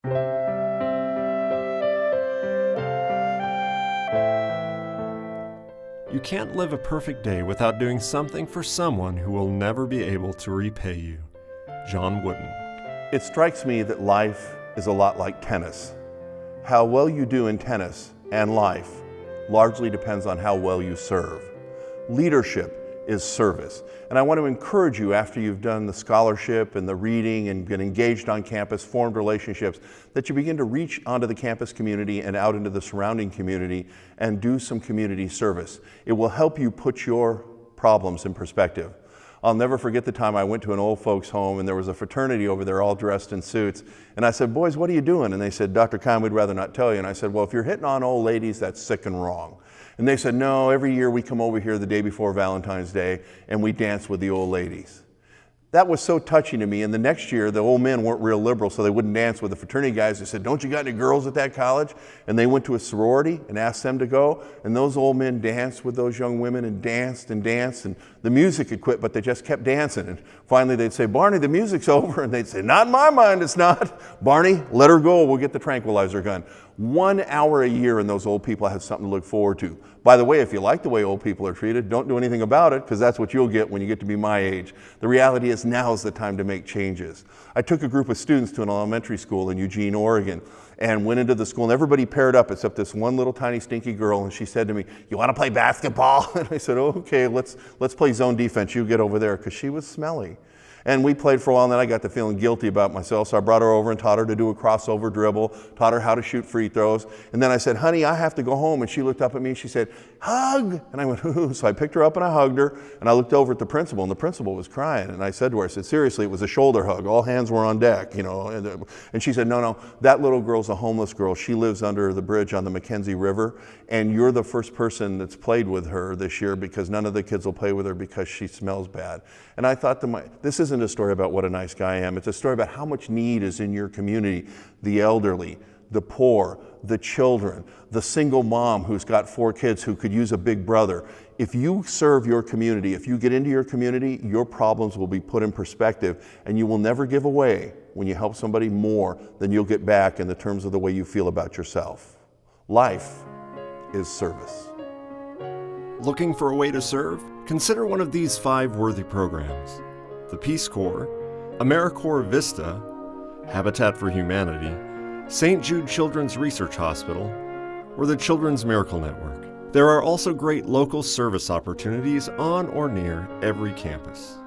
You can't live a perfect day without doing something for someone who will never be able to repay you. John Wooden. It strikes me that life is a lot like tennis. How well you do in tennis and life largely depends on how well you serve. Leadership is service. And I want to encourage you, after you've done the scholarship and the reading and been engaged on campus, formed relationships, that you begin to reach onto the campus community and out into the surrounding community and do some community service. It will help you put your problems in perspective. I'll never forget the time I went to an old folks home and there was a fraternity over there all dressed in suits. And I said, "Boys, what are you doing?" And they said, "Dr. Kahn, we'd rather not tell you." And I said, "Well, if you're hitting on old ladies, that's sick and wrong." And they said, "No, every year we come over here the day before Valentine's Day and we dance with the old ladies." That was so touching to me. And the next year, the old men weren't real liberal, so they wouldn't dance with the fraternity guys. They said, "Don't you got any girls at that college?" And they went to a sorority and asked them to go. And those old men danced with those young women and danced and danced. And the music had quit, but they just kept dancing. And finally they'd say, "Barney, the music's over." And they'd say, "Not in my mind, it's not. Barney, let her go. We'll get the tranquilizer gun." 1 hour a year and those old people have something to look forward to. By the way, if you like the way old people are treated, don't do anything about it, because that's what you'll get when you get to be my age. The reality is now's the time to make changes. I took a group of students to an elementary school in Eugene, Oregon, and went into the school, and everybody paired up except this one little tiny stinky girl, and she said to me, "You want to play basketball?" And I said, "Okay, let's play zone defense. You get over there," because she was smelly. And we played for a while, and then I got to feeling guilty about myself, so I brought her over and taught her to do a crossover dribble, taught her how to shoot free throws. And then I said, "Honey, I have to go home." And she looked up at me and she said, "Hug." And I went, "Ooh." So I picked her up and I hugged her, and I looked over at the principal, and the principal was crying. And I said to her, I said, "Seriously, it was a shoulder hug. All hands were on deck, you know." And she said, "No, that little girl's a homeless girl. She lives under the bridge on the Mackenzie River, and you're the first person that's played with her this year, because none of the kids will play with her because she smells bad." And I thought this isn't a story about what a nice guy I am. It's a story about how much need is in your community. The elderly, the poor, the children, the single mom who's got 4 kids who could use a big brother. If you serve your community, if you get into your community, your problems will be put in perspective, and you will never give away when you help somebody more than you'll get back in the terms of the way you feel about yourself. Life is service. Looking for a way to serve? Consider one of these 5 worthy programs: the Peace Corps, AmeriCorps Vista, Habitat for Humanity, St. Jude Children's Research Hospital, or the Children's Miracle Network. There are also great local service opportunities on or near every campus.